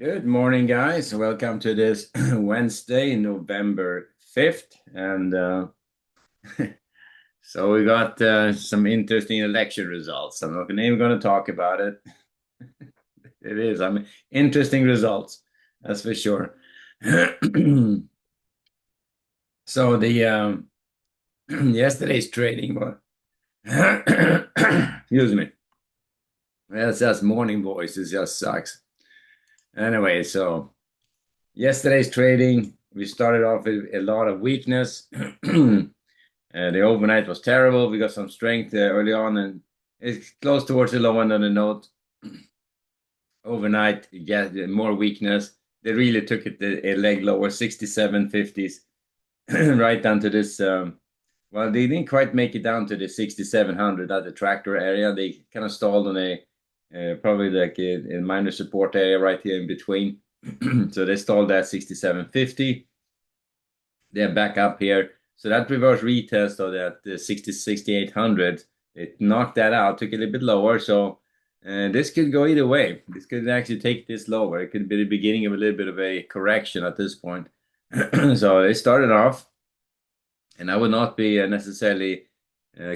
Good morning, guys. Welcome to this Wednesday, November 5th. And so we got some interesting election results. I'm not even going to talk about it. It is, interesting results, that's for sure. So the yesterday's trading was, excuse me, that's just morning voice. It just sucks. Anyway, so yesterday's trading, we started off with a lot of weakness. The overnight was terrible. We got some strength early on, and it's close towards the low end of the note. Overnight, you get more weakness. They really took it a leg lower, 67.50s, right down to this. Well, they didn't quite make it down to the 6,700 at the tractor area. They kind of stalled on a probably like a minor support area right here in between. So they stalled at 67.50. They're back up here. So that reverse retest of that 6,800, it knocked that out, took it a little bit lower. So this could go either way. This could actually take this lower. It could be the beginning of a little bit of a correction at this point. So they started off, and I would not be necessarily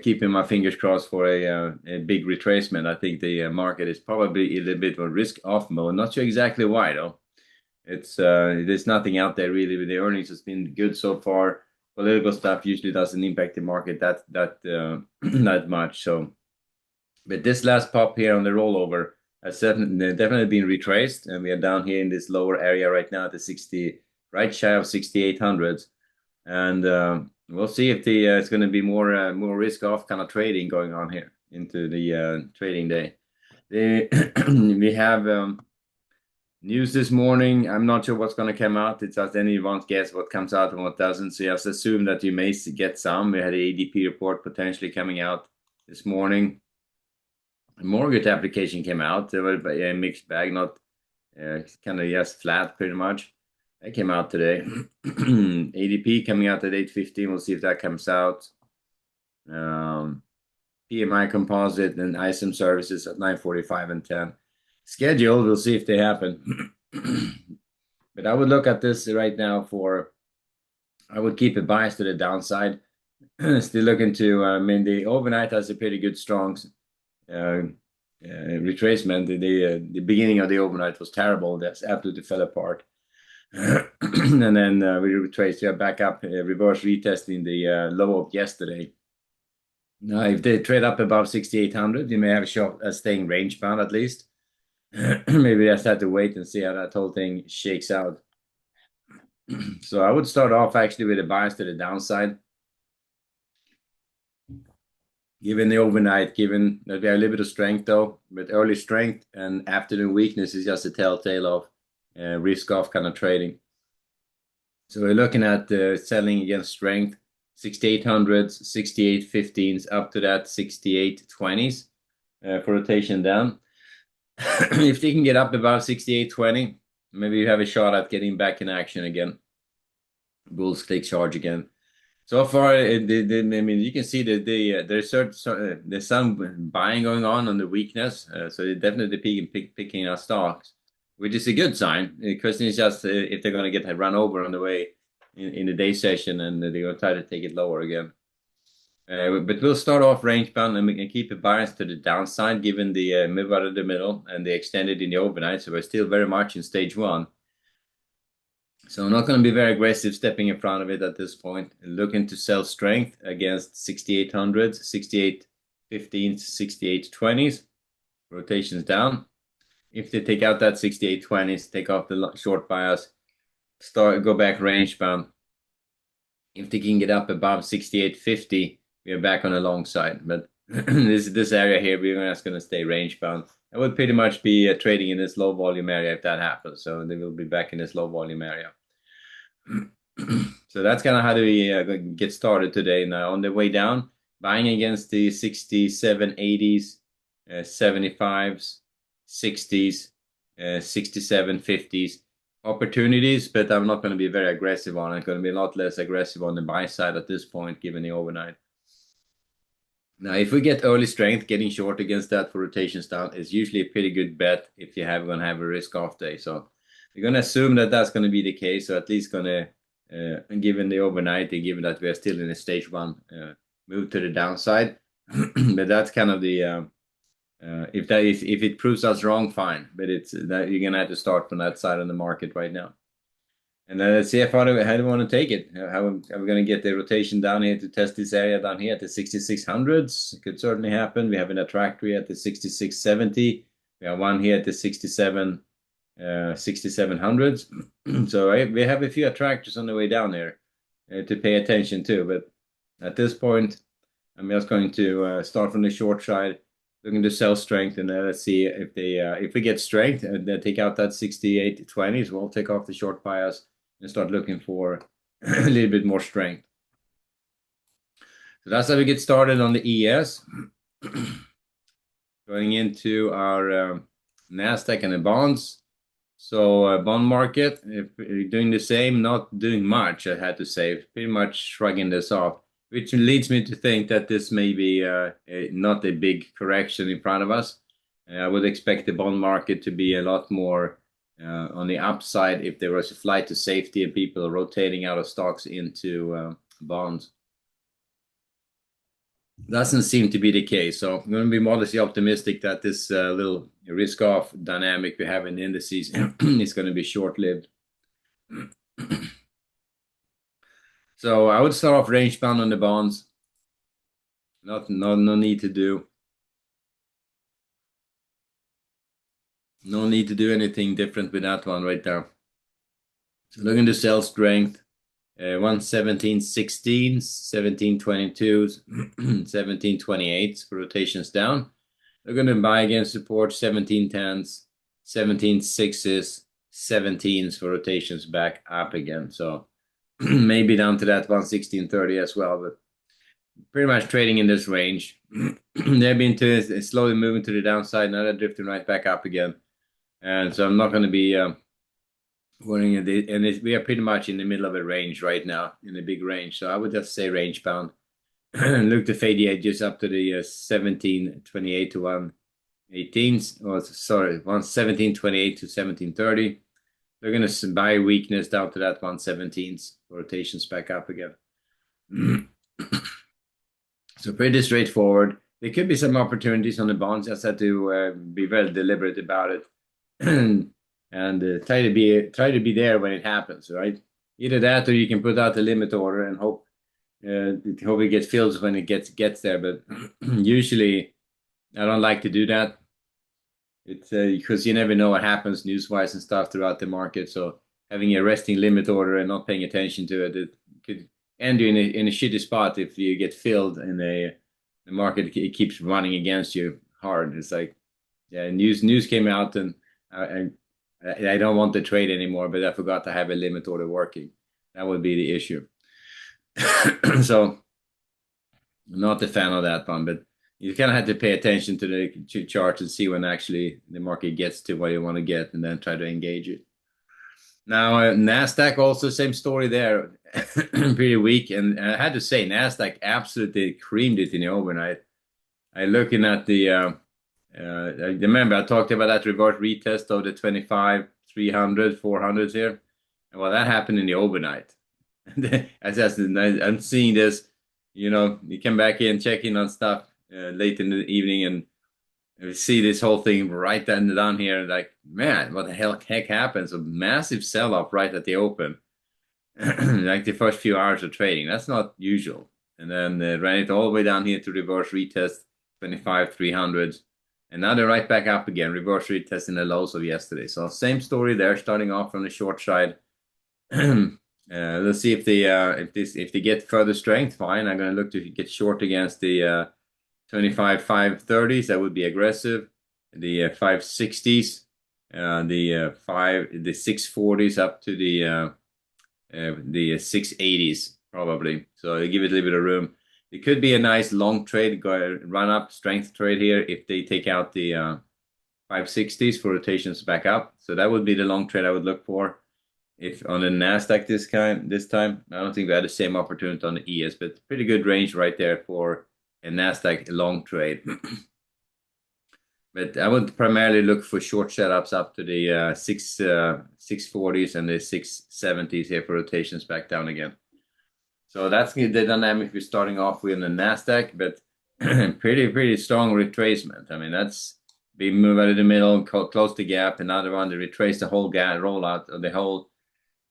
keeping my fingers crossed for a big retracement. I think the market is probably a little bit of a risk-off mode. Not sure exactly why, though. There's nothing out there really. The earnings has been good so far. Political stuff usually doesn't impact the market that that much. So, but this last pop here on the rollover has definitely been retraced, and we are down here in this lower area right now at the 60, right shy of 6,800s, and we'll see if it's going to be more risk off kind of trading going on here into the trading day. We have. News this morning. I'm not sure what's going to come out. It's just anyone's guess what comes out and what doesn't. So you have to assume that you may get some. We had an ADP report potentially coming out this morning. A mortgage application came out. There was a mixed bag, not kind of just flat pretty much. That came out today. ADP coming out at 8:15. We'll see if that comes out. PMI composite and ISM services at 9:45 and 10. Schedule, we'll see if they happen. But I would look at this right now I would keep it biased to the downside. Still looking to, the overnight has a pretty good strong retracement. The beginning of the overnight was terrible. That's absolutely fell apart. And then we retraced back up, reverse retesting the low of yesterday. Now, if they trade up above 6,800, you may have a shot at staying range bound at least. Maybe I just have to wait and see how that whole thing shakes out. So I would start off actually with a bias to the downside. Given the overnight, given that we have a little bit of strength though, but early strength and afternoon weakness is just a telltale of risk off kind of trading. So we're looking at selling against strength, 6,800s, 68.15s, up to that 68.20s for rotation down. If they can get up above 68.20, maybe you have a shot at getting back in action again. Bulls take charge again. So far, you can see that there's some buying going on the weakness. So they're definitely picking our stocks, which is a good sign. The question is just if they're going to get run over on the way in the day session, and they're going to try to take it lower again. But we'll start off range bound, and we can keep it biased to the downside given the move out of the middle and the extended in the overnight. So we're still very much in stage one. So I'm not going to be very aggressive stepping in front of it at this point. Looking to sell strength against 6,800s, 68.15s, 68.20s. Rotations down. If they take out that 68.20s, take off the short bias, go back range bound. If they can get up above 68.50, we are back on the long side. But this area here, we're just going to stay range bound. I would pretty much be trading in this low volume area if that happens. So they will be back in this low volume area. So that's kind of how do we get started today. Now on the way down, buying against the 67, 80s, 75s, 60s, 67, 50s opportunities, but I'm not going to be very aggressive on it. I'm going to be a lot less aggressive on the buy side at this point, given the overnight. Now, if we get early strength, getting short against that for rotations down is usually a pretty good bet if you going to have a risk-off day. So we're going to assume that that's going to be the case, or at least going to, given the overnight, and given that we are still in a stage one, move to the downside. But that's kind of the if it proves us wrong, fine. But it's that you're going to have to start from that side of the market right now. And then let's see how do we want to take it. How are we going to get the rotation down here to test this area down here at the 6600s? It could certainly happen. We have an attractory at the 6670. We have one here at the 6700s. So we have a few attractors on the way down there to pay attention to. But at this point, I'm just going to start from the short side, looking to sell strength, and let's see if we get strength and they take out that 6820s. We'll take off the short bias and start looking for a little bit more strength. So that's how we get started on the ES. Going into our NASDAQ and the bonds. So bond market, if we're doing the same, not doing much, I had to say, pretty much shrugging this off, which leads me to think that this may be not a big correction in front of us. I would expect the bond market to be a lot more on the upside if there was a flight to safety and people are rotating out of stocks into bonds. Doesn't seem to be the case. So I'm going to be modestly optimistic that this little risk-off dynamic we have in the indices is going to be short-lived. So I would start off range bound on the bonds. No need to do. No need to do anything different with that one right there. So looking to sell strength. 117.16, 17.22, 17.28 for rotations down. They're going to buy against support 17.10s, 17.6s, 17s for rotations back up again. So maybe down to that 116.30 as well, but pretty much trading in this range. They've been slowly moving to the downside. Now they're drifting right back up again. And so I'm not going to be worrying. And we are pretty much in the middle of a range right now, in a big range. So I would just say range bound. Look to fade the edges up to the 17.28 to 118. Or sorry, 17.28 to 17.30. They're going to buy weakness down to that 117s. Rotations back up again. So pretty straightforward. There could be some opportunities on the bonds. I just had to be very deliberate about it. And try to be there when it happens, right? Either that, or you can put out the limit order and hope it gets filled when it gets there. But usually, I don't like to do that. It's because you never know what happens news-wise and stuff throughout the market. So having a resting limit order and not paying attention to it, it could end you in a shitty spot if you get filled and the market keeps running against you hard. It's like, yeah, news came out and I don't want to trade anymore, but I forgot to have a limit order working. That would be the issue. So I'm not a fan of that one, but you kind of have to pay attention to the charts and see when actually the market gets to where you want to get and then try to engage it. Now, NASDAQ also same story there, pretty weak. And I had to say, NASDAQ absolutely creamed it in the overnight. I looking at the remember I talked about that reverse retest of the 25, 300, 400s here. And well, that happened in the overnight. I'm seeing this, you come back in, check in on stuff late in the evening, and we see this whole thing right down here. Like, man, what the heck happens? A massive sell-off right at the open. Like the first few hours of trading. That's not usual. And then ran it all the way down here to reverse retest 25, 300s. And now they're right back up again, reverse retesting the lows of yesterday. So same story there, starting off from the short side. Let's see if they get further strength. Fine, I'm going to look to get short against the 25 530s. That would be aggressive. The 560s, the 640s up to the 680s probably. So I give it a little bit of room. It could be a nice long trade, run up strength trade here if they take out the 560s for rotations back up. So that would be the long trade I would look for. If on the NASDAQ this time, I don't think we had the same opportunity on the ES, but pretty good range right there for a NASDAQ long trade. But I would primarily look for short setups up to the 640s and the 670s here for rotations back down again. So that's the dynamic we're starting off with in the Nasdaq, but pretty strong retracement. I mean, that's we move out of the middle, close the gap, another one to retrace the whole gap, roll out of the whole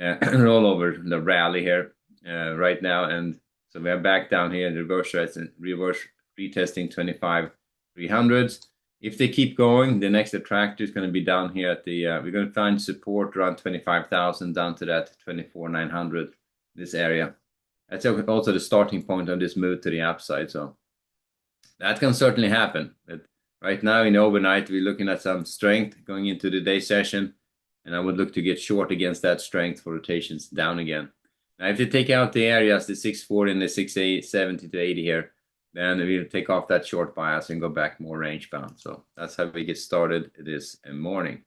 rollover the rally here right now, and so we are back down here in reverse retesting 25 300s. If they keep going, the next attractor is going to be down here at the we're going to find support around 25,000 down to that 24,900 this area. That's also the starting point on this move to the upside, so that can certainly happen. But right now in overnight we're looking at some strength going into the day session, and I would look to get short against that strength for rotations down again. Now, if you take out the areas, the 640 and the 670 to 80 here, then we'll take off that short bias and go back more range bound. So that's how we get started this morning.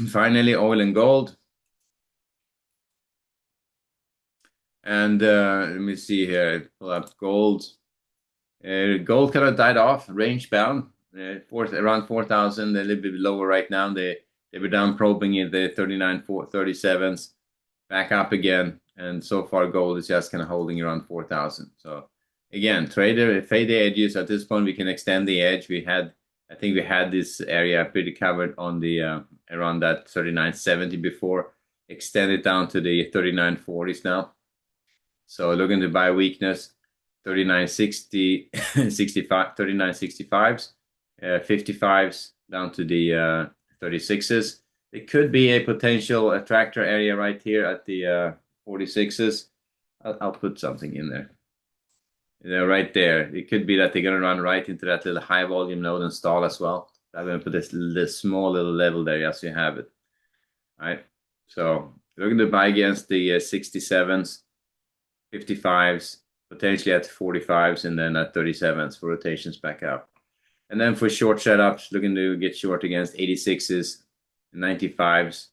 Finally, oil and gold. And let me see here, pull up gold. Gold kind of died off, range bound, around 4,000, a little bit lower right now. They were down probing in the 39.37s, back up again, and so far gold is just kind of holding around 4,000. So again, fade the edges. At this point, we can extend the edge. I think we had this area pretty covered on the around that 39.70 before, extend it down to the 39.40s now. So looking to buy weakness, 39.60, 65, 39.65s, 55s down to the 36s. It could be a potential attractor area right here at the 46s. I'll put something in there. Right there. It could be that they're going to run right into that little high volume node and stall as well. I'm going to put this small little level there as you have it. All right. So we're going to buy against the 67s, 55s, potentially at 45s, and then at 37s for rotations back up. And then for short setups, looking to get short against 86s, 95s,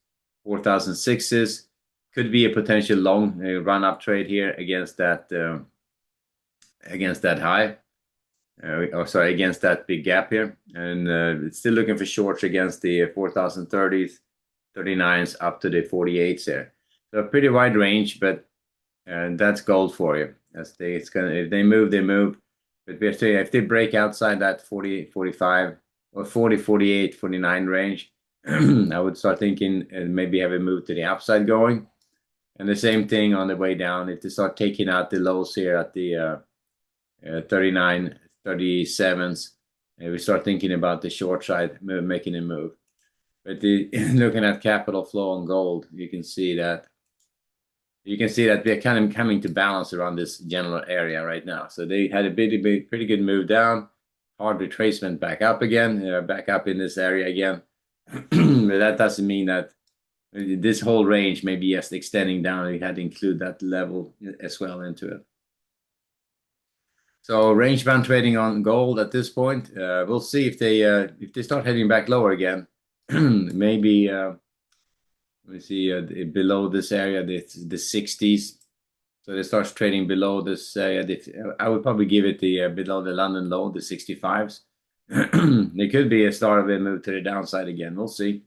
4006s. Could be a potential long run-up trade here against that high. Against that big gap here. And it's still looking for shorts against the 4030s, 39s up to the 48s there. So a pretty wide range, but that's gold for you. If they move, they move. But if they break outside that 40, 45, or 40, 48, 49 range, I would start thinking maybe have a move to the upside going. And the same thing on the way down. If they start taking out the lows here at the 39, 37s, and we start thinking about the short side making a move. But looking at capital flow on gold, you can see that they're kind of coming to balance around this general area right now. So they had a pretty good move down, hard retracement back up again, back up in this area again. But that doesn't mean that this whole range may be just extending down. We had to include that level as well into it. So range bound trading on gold at this point. We'll see if they start heading back lower again. Maybe let me see below this area, the 60s. So they start trading below this area. I would probably give it the below the London low, the 65s. There could be a start of a move to the downside again. We'll see.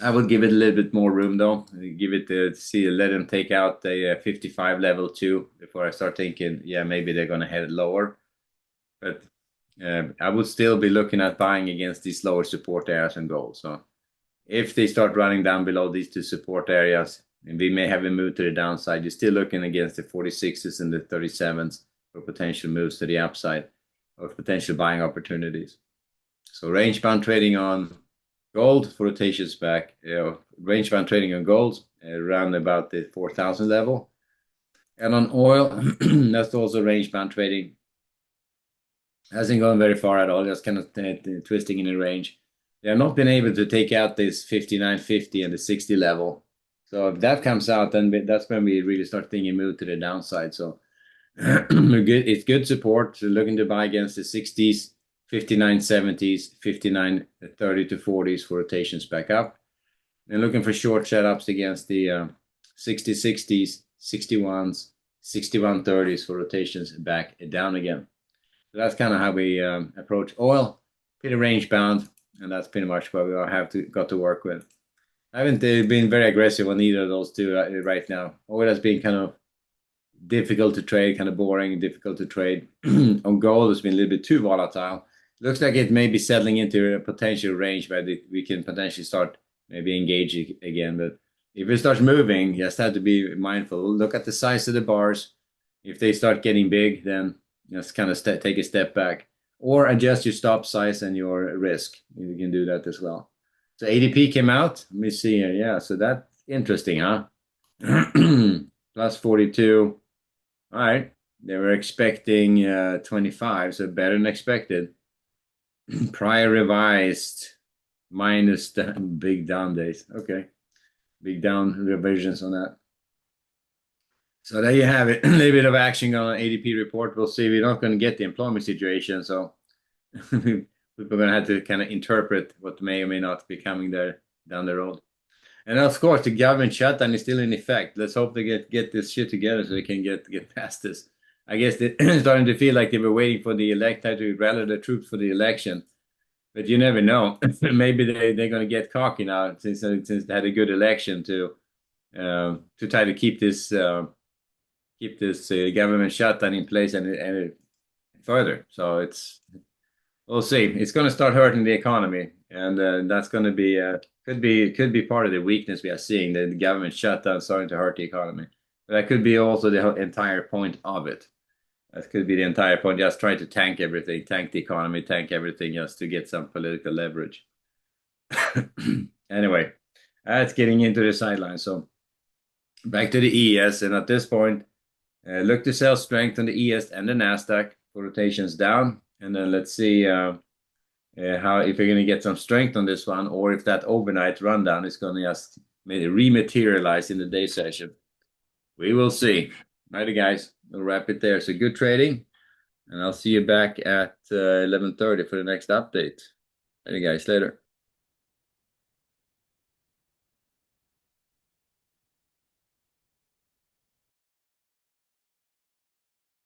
I would give it a little bit more room though. Give it let them take out the 55 level too before I start thinking, yeah, maybe they're going to head lower. But I would still be looking at buying against these lower support areas in gold. So if they start running down below these two support areas, and we may have a move to the downside, you're still looking against the 46s and the 37s for potential moves to the upside or potential buying opportunities. So range bound trading on gold for rotations back, range bound trading on gold around about the 4,000 level. And on oil, that's also range bound trading. Hasn't gone very far at all, just kind of twisting in a range. They have not been able to take out this 59.50 and the 60 level. So if that comes out, then that's when we really start thinking move to the downside. So it's good support. So looking to buy against the 60s, 59.70s, 59.30 to 40s for rotations back up. And looking for short setups against the 60.60s, 61s, 61.30s for rotations back down again. So that's kind of how we approach oil, pretty range bound, and that's pretty much what we got to work with. I haven't been very aggressive on either of those two right now. Oil has been kind of difficult to trade, kind of boring, difficult to trade. On gold, it's been a little bit too volatile. Looks like it may be settling into a potential range where we can potentially start maybe engaging again. But if it starts moving, you just have to be mindful. Look at the size of the bars. If they start getting big, then just kind of take a step back or adjust your stop size and your risk. You can do that as well. So ADP came out. Let me see here. Yeah, so that's interesting, huh? Plus 42. All right. They were expecting 25, so better than expected. Prior revised minus the big down days. Okay. Big down revisions on that. So there you have it. A little bit of action on ADP report. We'll see. We're not going to get the employment situation, so we're going to have to kind of interpret what may or may not be coming there down the road. And of course, the government shutdown is still in effect. Let's hope they get this shit together so they can get past this. I guess they're starting to feel like they were waiting for the elector to rally the troops for the election. But you never know. Maybe they're going to get cocky now since they had a good election to try to keep this government shutdown in place and further. So we'll see. It's going to start hurting the economy, and that's going to be could be part of the weakness we are seeing. The government shutdown starting to hurt the economy. But that could be also the entire point of it. That could be the entire point. Just try to tank everything, tank the economy, tank everything, just to get some political leverage. Anyway, that's getting into the sidelines. So back to the ES, and at this point, look to sell strength on the ES and the Nasdaq for rotations down, and then let's see how if we're going to get some strength on this one, or if that overnight rundown is going to just rematerialize in the day session. We will see. Righty, guys. We'll wrap it there. So good trading, and I'll see you back at 11:30 for the next update. Righty, guys. Later.